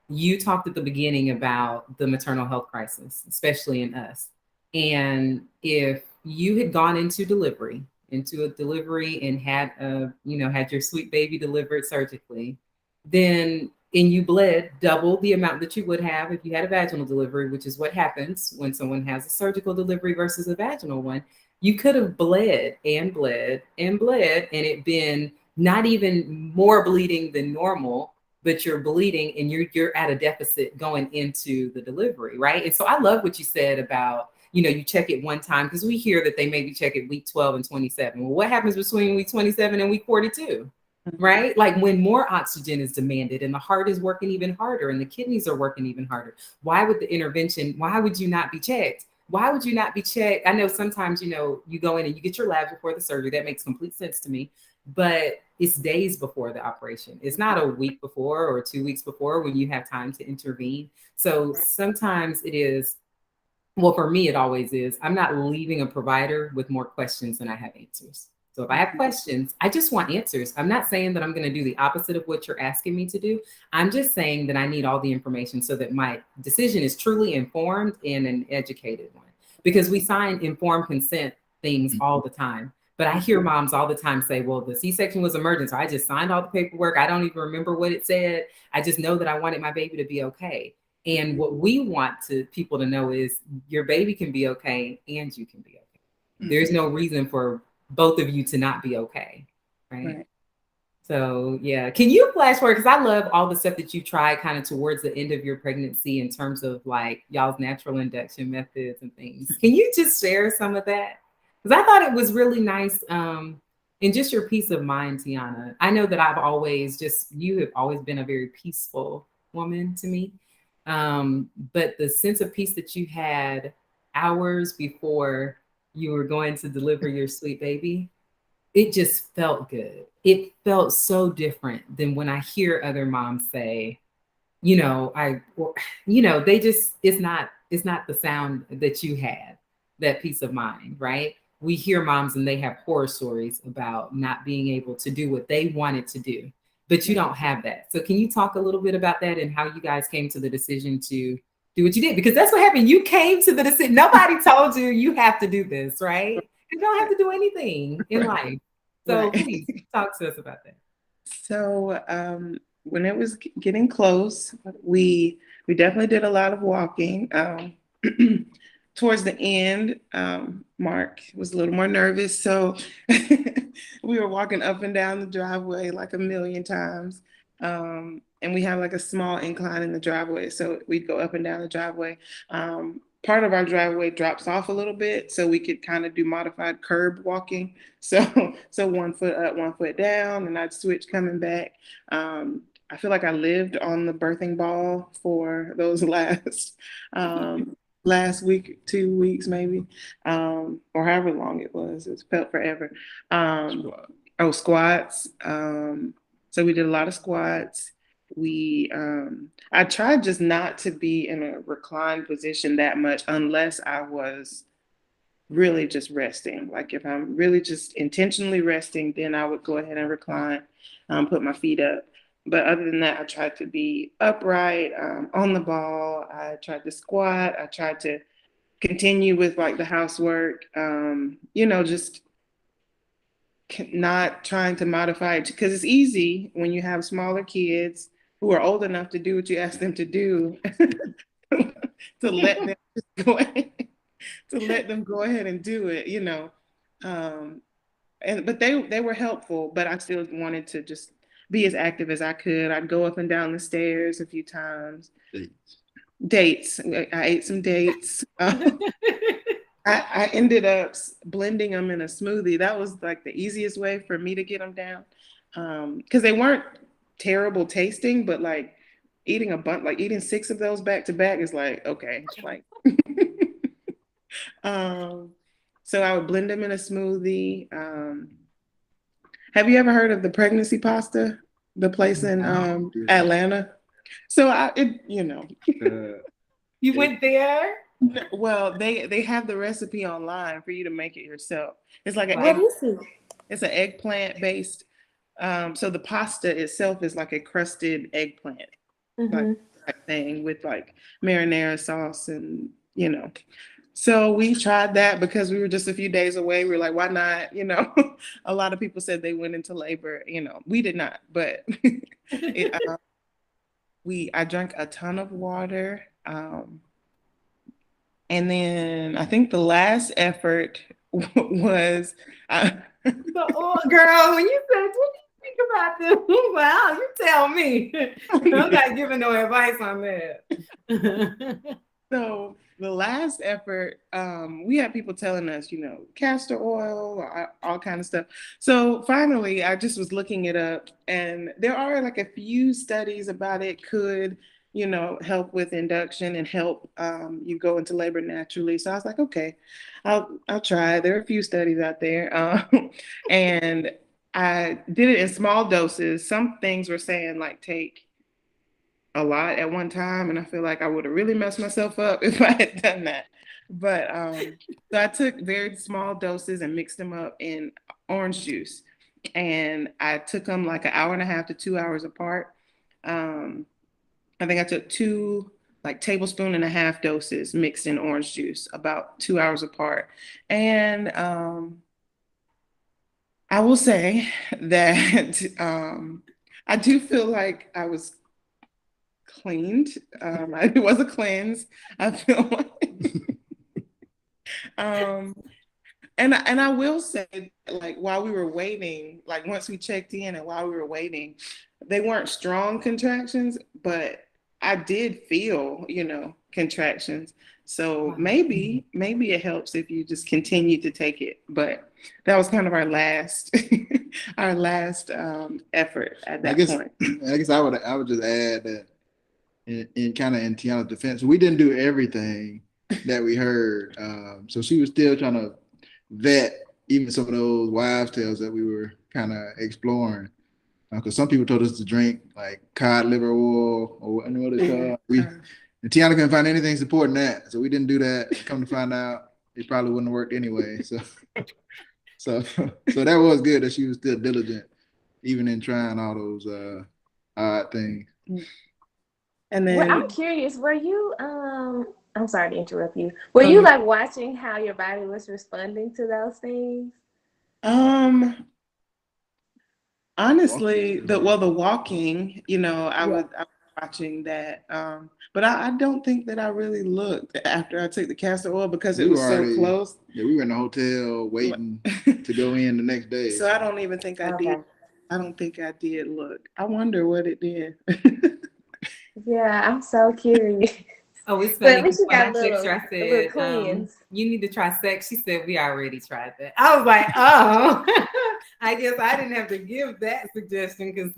you talked at the beginning about the maternal health crisis, especially in us. And if you had gone into a delivery and had your sweet baby delivered surgically, then and you bled double the amount that you would have if you had a vaginal delivery, which is what happens when someone has a surgical delivery versus a vaginal one. You could have bled and bled and bled, and it been not even more bleeding than normal, but you're bleeding and you're at a deficit going into the delivery, right? And so I love what you said about, you check it one time, because we hear that they maybe check it week 12 and 27. Well, what happens between week 27 and week 42? Right? Like when more oxygen is demanded and the heart is working even harder and the kidneys are working even harder. Why would you not be checked? Why would you not be checked? I know sometimes, you go in and you get your labs before the surgery. That makes complete sense to me. But it's days before the operation. It's not a week before or 2 weeks before when you have time to intervene. So sometimes it is, well, for me, it always is. I'm not leaving a provider with more questions than I have answers. So if I have questions, I just want answers. I'm not saying that I'm going to do the opposite of what you're asking me to do. I'm just saying that I need all the information so that my decision is truly informed and an educated one. Because we sign informed consent things all the time. But I hear moms all the time say, well, the C-section was emergent, so I just signed all the paperwork. I don't even remember what it said. I just know that I wanted my baby to be okay. And what we want people to know is your baby can be okay and you can be okay. There's no reason for both of you to not be okay, right? So yeah, can you flash forward, because I love all the stuff that you tried kind of towards the end of your pregnancy in terms of like y'all's natural induction methods and things. Can you just share some of that? Because I thought it was really nice, and just your peace of mind, Tionna. I know that you have always been a very peaceful woman to me, but the sense of peace that you had hours before you were going to deliver your sweet baby, it just felt good. It felt so different than when I hear other moms say, it's not the sound that you had, that peace of mind, right? We hear moms and they have horror stories about not being able to do what they wanted to do, but you don't have that. So can you talk a little bit about that and how you guys came to the decision to do what you did? Because that's what happened. You came to the decision. Nobody told you have to do this, right? You don't have to do anything in life. So please talk to us about that. So when it was getting close, we definitely did a lot of walking. Towards the end, Mark was a little more nervous, so we were walking up and down the driveway like a million times. And we have like a small incline in the driveway, so we'd go up and down the driveway. Part of our driveway drops off a little bit, so we could kind of do modified curb walking. So 1 foot up, 1 foot down, and I'd switch coming back. I feel like I lived on the birthing ball for those last week, 2 weeks maybe, or however long it was. It felt forever. Squats. So we did a lot of squats. I tried just not to be in a reclined position that much unless I was really just resting. Like if I'm really just intentionally resting, then I would go ahead and recline, put my feet up. But other than that, I tried to be upright, on the ball. I tried to squat. I tried to continue with like the housework, just not trying to modify it, because it's easy when you have smaller kids who are old enough to do what you ask them to do to let them just go ahead, to let them go ahead and do it, but they were helpful, but I still wanted to just be as active as I could. I'd go up and down the stairs a few times. Dates. I ate some dates. I ended up blending them in a smoothie. That was like the easiest way for me to get them down, because they weren't terrible tasting, but like eating a bunch, like eating 6 of those back to back is like, okay, like. So I would blend them in a smoothie. Have you ever heard of the pregnancy pasta? The place in Atlanta. So you went there? Well, they have the recipe online for you to make it yourself. It's like it's an eggplant based. So the pasta itself is like a crusted eggplant like thing with like marinara sauce and So we tried that because we were just a few days away. We were like, why not? A lot of people said they went into labor. We did not, but I drank a ton of water. And then I think the last effort was girl, when you said, what do you think about this? Well, you tell me. I'm not giving no advice on that. So the last effort, we had people telling us, castor oil, all kind of stuff. So finally, I just was looking it up, and there are like a few studies about it could, help with induction and help you go into labor naturally. So I was like, okay, I'll try. There are a few studies out there, and I did it in small doses. Some things were saying like take a lot at one time, and I feel like I would have really messed myself up if I had done that. But so I took very small doses and mixed them up in orange juice, and I took them like 1.5 to 2 hours apart. I think I took 2 like tablespoon and a half doses mixed in orange juice about 2 hours apart, and I will say that I do feel like I was cleaned. It was a cleanse. I feel like, and I will say, like while we were waiting, like once we checked in and while we were waiting, they weren't strong contractions, but I did feel, contractions. So maybe it helps if you just continue to take it. But that was kind of our last effort at that point. I guess I would just add that in kind of in Tiona's defense, we didn't do everything that we heard. So she was still trying to vet even some of those wives' tales that we were kind of exploring. Because some people told us to drink like cod liver oil or what it's called. And Tionna couldn't find anything supporting that, so we didn't do that. Come to find out, it probably wouldn't have worked anyway. So that was good that she was still diligent, even in trying all those odd things. And then I'm curious, were you I'm sorry to interrupt you. Were you like watching how your body was responding to those things? Honestly, the walking, I was watching that. But I don't think that I really looked after I took the castor oil because it was so close. Yeah, we were in the hotel waiting to go in the next day. So I don't even think I did. I don't think I did look. I wonder what it did. Yeah, I'm so curious. Oh, it's funny. But when I texted her, I said, you need to try sex. She said, we already tried that. I was like, oh, I guess I didn't have to give that suggestion because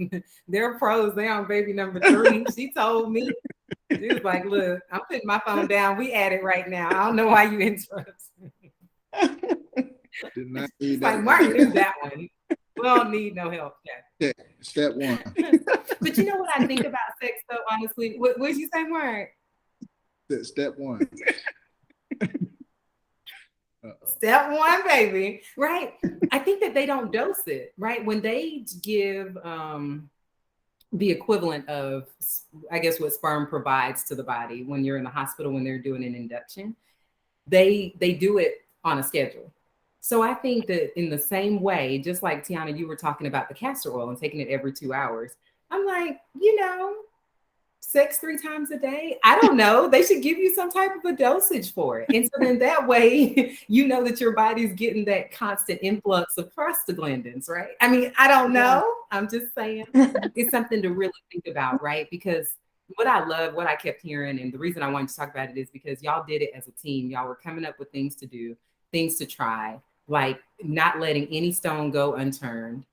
they're pros. They're on baby number 3. She told me. She was like, look, I'm putting my phone down. We at it right now. I don't know why you interrupt me. Did not need that. Like, Mark knew that one. We don't need no help. Yeah. Step 1. But you know what I think about sex, though, honestly? What did you say, Mark? Step 1. Step 1, baby. Right. I think that they don't dose it, right? When they give the equivalent of, I guess, what sperm provides to the body when you're in the hospital, when they're doing an induction, they do it on a schedule. So I think that in the same way, just like Tionna, you were talking about the castor oil and taking it every 2 hours. I'm like, sex 3 times a day. I don't know. They should give you some type of a dosage for it. And so then that way, you know that your body's getting that constant influx of prostaglandins, right? I mean, I don't know. I'm just saying it's something to really think about, right? Because what I love, what I kept hearing, and the reason I wanted to talk about it is because y'all did it as a team. Y'all were coming up with things to do, things to try, like not letting any stone go unturned.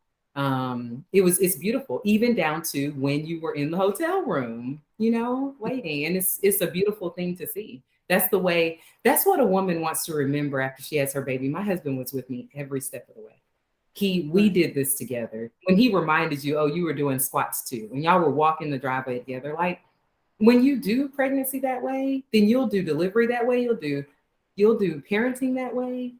It's beautiful, even down to when you were in the hotel room, waiting. And it's a beautiful thing to see. That's what a woman wants to remember after she has her baby. My husband was with me every step of the way. We did this together. When he reminded you, oh, you were doing squats too, when y'all were walking the driveway together, like when you do pregnancy that way, then you'll do delivery that way, you'll do parenting that way.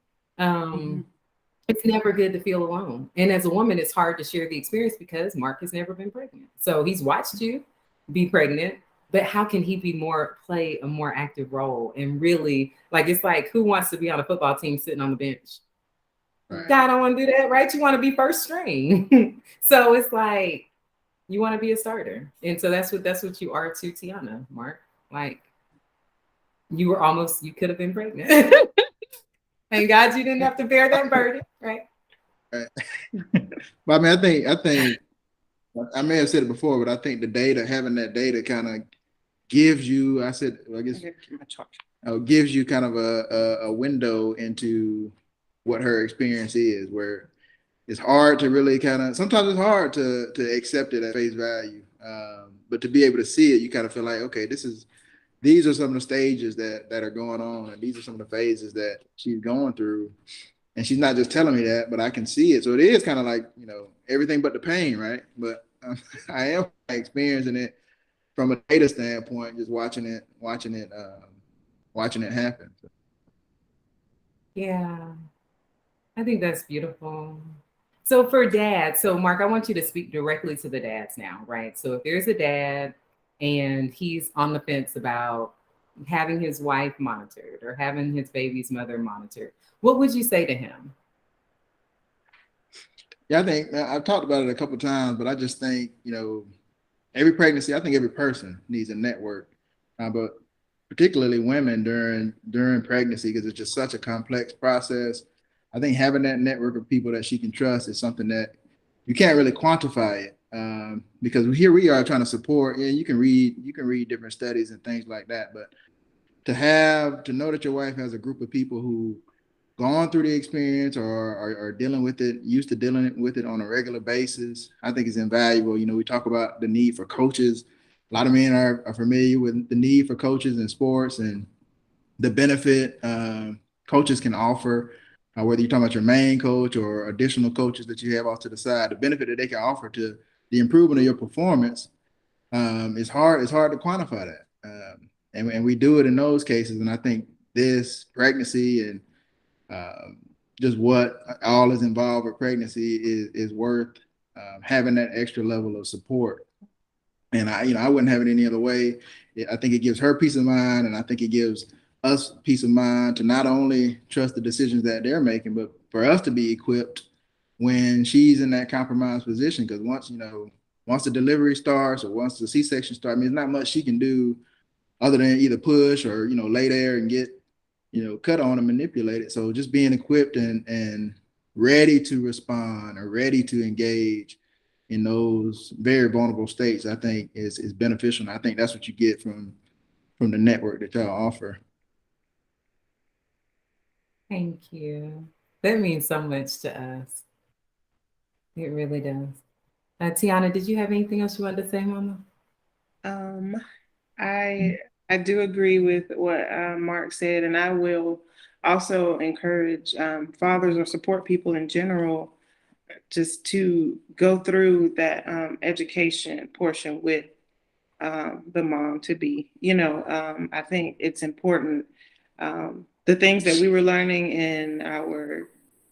It's never good to feel alone. And as a woman, it's hard to share the experience because Mark has never been pregnant. So he's watched you be pregnant, but how can he play a more active role and really, like, it's like, who wants to be on a football team sitting on the bench? Right. God, I don't want to do that, right? You want to be first string. So it's like, you want to be a starter. And so that's what you are to Tionna, Mark. Like, you could have been pregnant. Thank God you didn't have to bear that burden, right? Right. But I mean, I think I may have said it before, but I think having that data kind of gives you, gives you kind of a window into what her experience is, where it's hard to really sometimes it's hard to accept it at face value. But to be able to see it, you kind of feel like, okay, these are some of the stages that are going on, and these are some of the phases that she's going through. And she's not just telling me that, but I can see it. So it is kind of like, everything but the pain, right? But I am experiencing it from a data standpoint, just watching it happen. Yeah, I think that's beautiful. So for dads, Mark, I want you to speak directly to the dads now, right? So if there's a dad and he's on the fence about having his wife monitored or having his baby's mother monitored, what would you say to him? Yeah, I think I've talked about it a couple of times, but I just think, every pregnancy, I think every person needs a network, but particularly women during pregnancy, because it's just such a complex process. I think having that network of people that she can trust is something that you can't really quantify it, because here we are trying to support. Yeah, you can read different studies and things like that, but to know that your wife has a group of people who gone through the experience or are dealing with it, used to dealing with it on a regular basis, I think is invaluable. We talk about the need for coaches. A lot of men are familiar with the need for coaches in sports and the benefit coaches can offer, whether you're talking about your main coach or additional coaches that you have off to the side, the benefit that they can offer to the improvement of your performance is hard. It's hard to quantify that. And we do it in those cases. And I think this pregnancy and just what all is involved with pregnancy is worth having that extra level of support. And I wouldn't have it any other way. I think it gives her peace of mind, and I think it gives us peace of mind to not only trust the decisions that they're making, but for us to be equipped when she's in that compromised position. Because once the delivery starts or once the C-section starts, I mean, there's not much she can do other than either push or lay there and get cut on and manipulate it. So just being equipped and ready to respond or ready to engage in those very vulnerable states, I think is beneficial. And I think that's what you get from the network that y'all offer. Thank you. That means so much to us. It really does. Tionna, did you have anything else you wanted to say, Mama? I do agree with what Mark said, and I will also encourage fathers or support people in general just to go through that education portion with the mom to be. I think it's important. The things that we were learning in our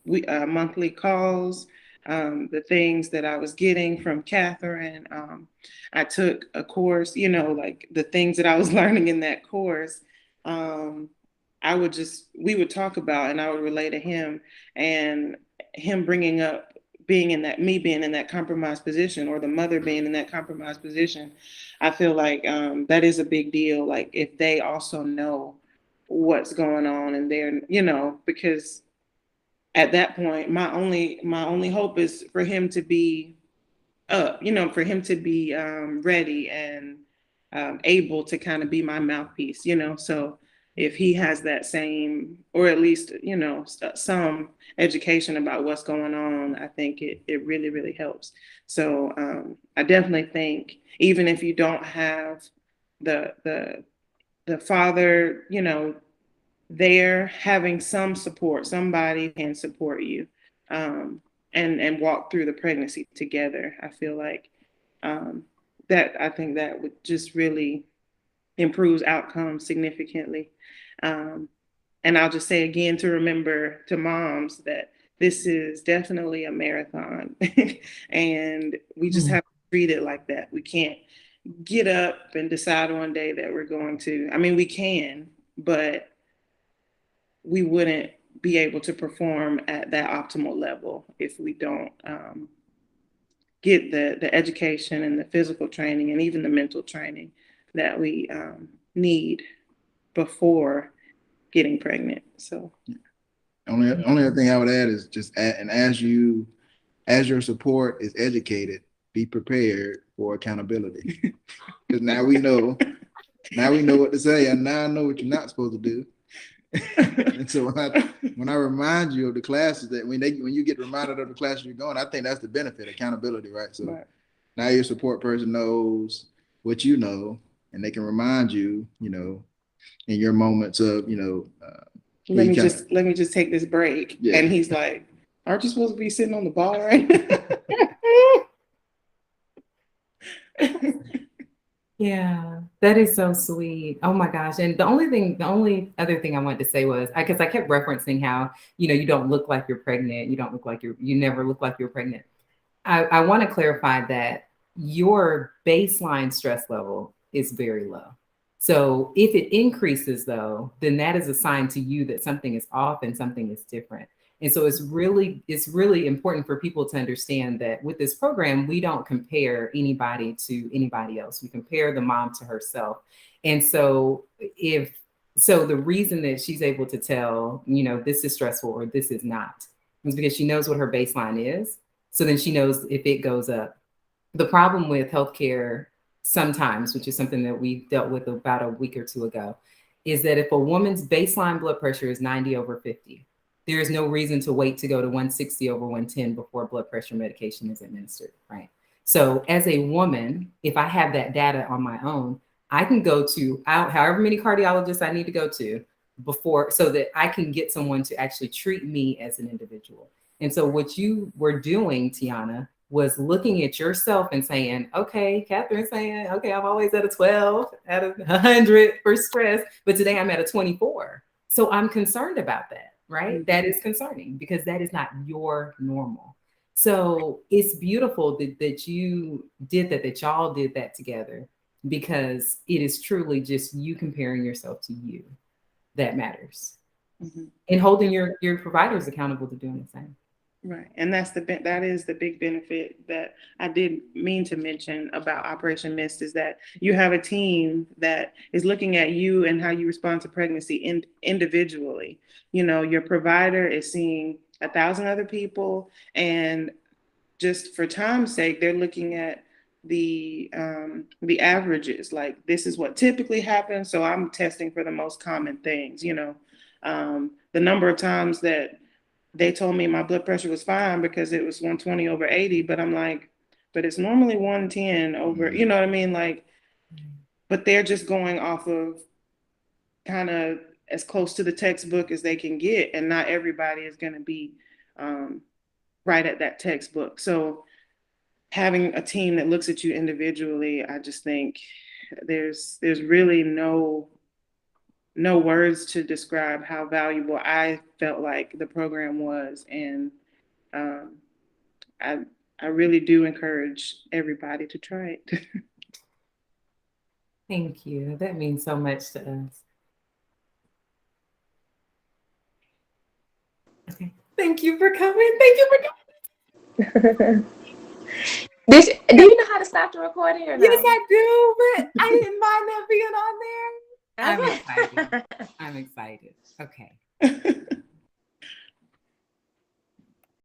monthly calls, the things that I was getting from Catherine. I took a course, like the things that I was learning in that course we would talk about, and I would relay to him, and him bringing up being in that compromised position, or the mother being in that compromised position. I feel like that is a big deal. Like if they also know what's going on, and they're, because at that point, my only hope is for him to be up, for him to be ready and able to kind of be my mouthpiece, so if he has that same, or at least, some education about what's going on, I think it really, really helps. So I definitely think even if you don't have the father, there, having some support, somebody can support you, and walk through the pregnancy together. I feel like I think that would just really improves outcomes significantly. And I'll just say again, to remember to moms that this is definitely a marathon, and we just have to treat it like that. We can't get up and decide one day that we're going to. I mean, we can, but we wouldn't be able to perform at that optimal level if we don't get the education and the physical training and even the mental training that we need before getting pregnant. So only other thing I would add is as your support is educated, be prepared for accountability. Because now we know what to say, and now I know what you're not supposed to do. And so when I remind you of the classes that when you get reminded of the classes you're going, I think that's the benefit, accountability, right? So now your support person knows what you know, and they can remind you, in your moments of, let me just take this break. Yeah. And he's like, aren't you supposed to be sitting on the ball right now? Yeah, that is so sweet. Oh my gosh. And the only other thing I wanted to say was, because I kept referencing how, you don't look like you're pregnant. You don't look like you never look like you're pregnant. I want to clarify that your baseline stress level is very low. So if it increases though, then that is a sign to you that something is off and something is different. And so it's really important for people to understand that with this program, we don't compare anybody to anybody else. We compare the mom to herself. And so the reason that she's able to tell, this is stressful or this is not, is because she knows what her baseline is. So then she knows if it goes up. The problem with healthcare sometimes, which is something that we dealt with about a week or two ago, is that if a woman's baseline blood pressure is 90/50, there is no reason to wait to go to 160/110 before blood pressure medication is administered, right? So as a woman, if I have that data on my own, I can go to however many cardiologists I need to go to before, so that I can get someone to actually treat me as an individual. And so what you were doing, Tionna, was looking at yourself and saying, okay, Catherine's saying, okay, I'm always at a 12 out of 100 for stress, but today I'm at a 24. So I'm concerned about that, right? Mm-hmm. That is concerning because that is not your normal. So it's beautiful that you did that y'all did that together, because it is truly just you comparing yourself to you that matters. Mm-hmm. And holding your providers accountable to doing the same. Right. And that is the big benefit that I did mean to mention about Operation M.I.S.T, is that you have a team that is looking at you and how you respond to pregnancy individually. Your provider is seeing 1,000 other people, and just for time's sake, they're looking at the averages. Like, this is what typically happens, so I'm testing for the most common things. The number of times that they told me my blood pressure was fine because it was 120/80, but I'm like, but it's normally 110 over, you know what I mean? Like, but they're just going off of kind of as close to the textbook as they can get. And not everybody is going to be right at that textbook. So having a team that looks at you individually, I just think there's really no words to describe how valuable I felt like the program was. And I really do encourage everybody to try it. Thank you. That means so much to us. Thank you for coming. Thank you for coming. Do you know how to stop the recording or no? Yes, I do, but I didn't mind that being on there. I'm excited. I'm excited. Okay.